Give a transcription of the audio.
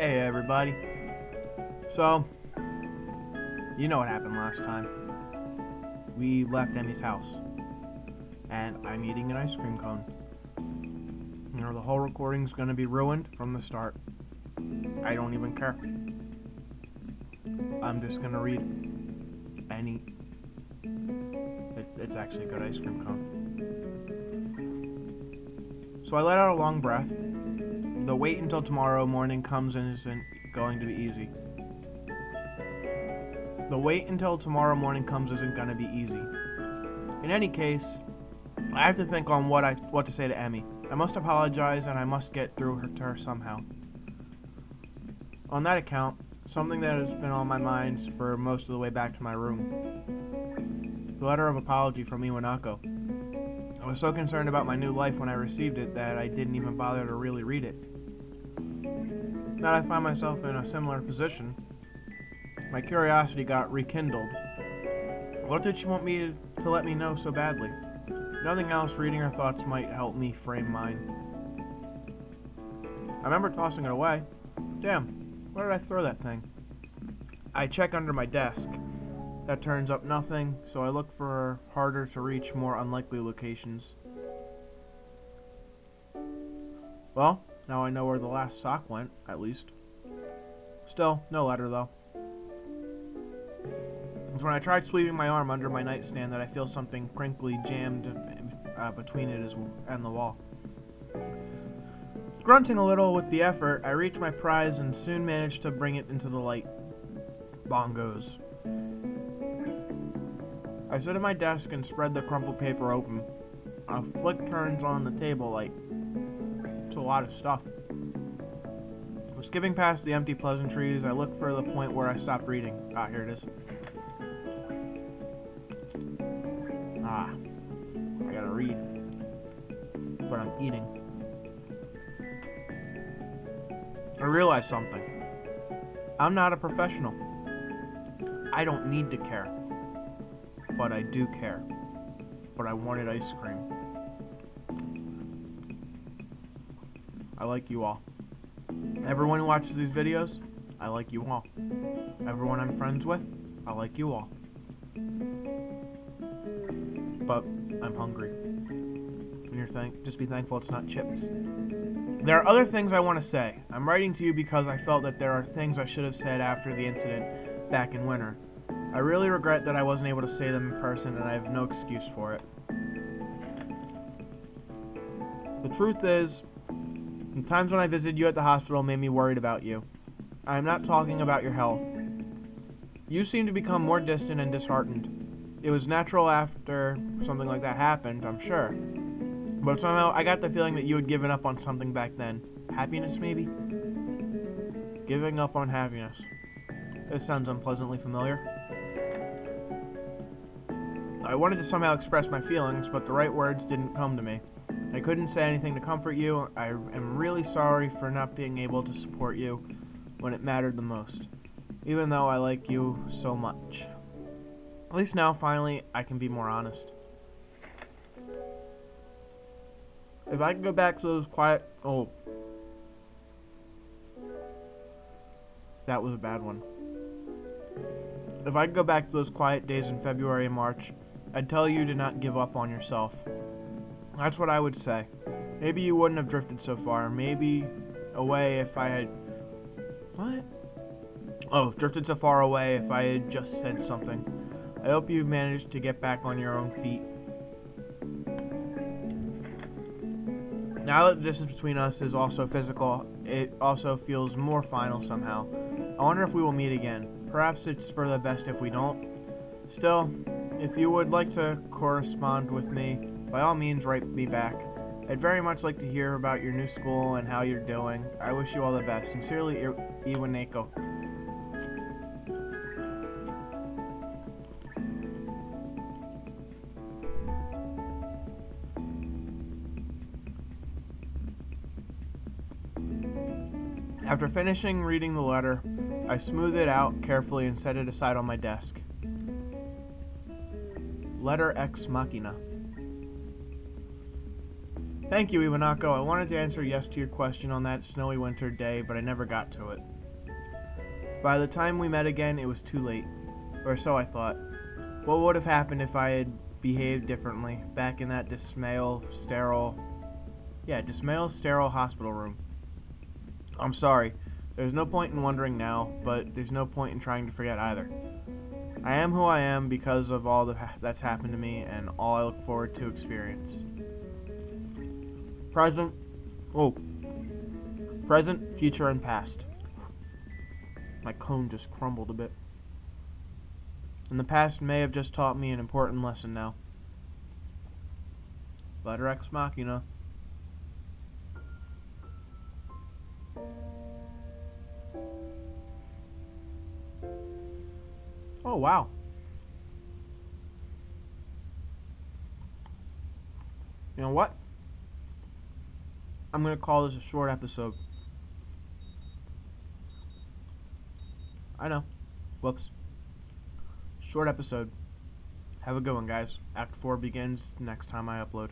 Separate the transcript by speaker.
Speaker 1: Hey everybody. So, you know what happened last time. We left Emmy's house, and I'm eating an ice cream cone. You know, the whole recording's gonna be ruined from the start. I don't even care. I'm just gonna read and eat. It's actually a good ice cream cone. So I let out a long breath. The wait until tomorrow morning comes and isn't going to be easy. The wait until tomorrow morning comes isn't going to be easy. In any case, I have to think on what to say to Emmy. I must apologize and I must get through to her somehow. On that account, something that has been on my mind for most of the way back to my room. The letter of apology from Iwanako. I was so concerned about my new life when I received it that I didn't even bother to really read it. Now that I find myself in a similar position, my curiosity got rekindled. What did she want me to let me know so badly? Nothing else, reading her thoughts might help me frame mine. I remember tossing it away. Damn, where did I throw that thing? I check under my desk. That turns up nothing, so I look for harder to reach, more unlikely locations. Well, now I know where the last sock went, at least. Still, no letter though. It's when I tried sweeping my arm under my nightstand that I feel something crinkly jammed between it and the wall. Grunting a little with the effort, I reach my prize and soon manage to bring it into the light. Bongos. I sit at my desk and spread the crumpled paper open. A flick turns on the table light. It's a lot of stuff. Skipping past the empty pleasantries, I look for the point where I stopped reading. Ah, here it is. I gotta read. But I'm eating. I realized something. I'm not a professional. I don't need to care. But I do care. But I wanted ice cream. I like you all. Everyone who watches these videos, I like you all. Everyone I'm friends with, I like you all. But I'm hungry. And just be thankful it's not chips. There are other things I want to say. I'm writing to you because I felt that there are things I should have said after the incident back in winter. I really regret that I wasn't able to say them in person, and I have no excuse for it. The truth is, the times when I visited you at the hospital made me worried about you. I am not talking about your health. You seem to become more distant and disheartened. It was natural after something like that happened, I'm sure. But somehow I got the feeling that you had given up on something back then. Happiness, maybe? Giving up on happiness. This sounds unpleasantly familiar. I wanted to somehow express my feelings, but the right words didn't come to me. I couldn't say anything to comfort you. I am really sorry for not being able to support you when it mattered the most, even though I like you so much. At least now, finally, I can be more honest. If I could go back to those quiet... Oh. That was a bad one. If I could go back to those quiet days in February and March, I'd tell you to not give up on yourself. That's what I would say. Maybe you wouldn't have drifted so far. Maybe away if I had... What? Oh, drifted so far away if I had just said something. I hope you managed to get back on your own feet. Now that the distance between us is also physical, it also feels more final somehow. I wonder if we will meet again. Perhaps it's for the best if we don't. Still, if you would like to correspond with me, by all means write me back. I'd very much like to hear about your new school and how you're doing. I wish you all the best. Sincerely, Iwanako. After finishing reading the letter, I smoothed it out carefully and set it aside on my desk. Letter-Ex-Machina. Thank you, Iwanako. I wanted to answer yes to your question on that snowy winter day, but I never got to it. By the time we met again, it was too late. Or so I thought. What would have happened if I had behaved differently back in that dismal, sterile hospital room? I'm sorry. There's no point in wondering now, but there's no point in trying to forget either. I am who I am because of all that's happened to me and all I look forward to experience. Present, oh, present, future, and past. My cone just crumbled a bit. And the past may have just taught me an important lesson now. Letter-Ex-Machina. Oh, wow. You know what? I'm going to call this a short episode. I know. Whoops. Short episode. Have a good one, guys. Act 4 begins next time I upload.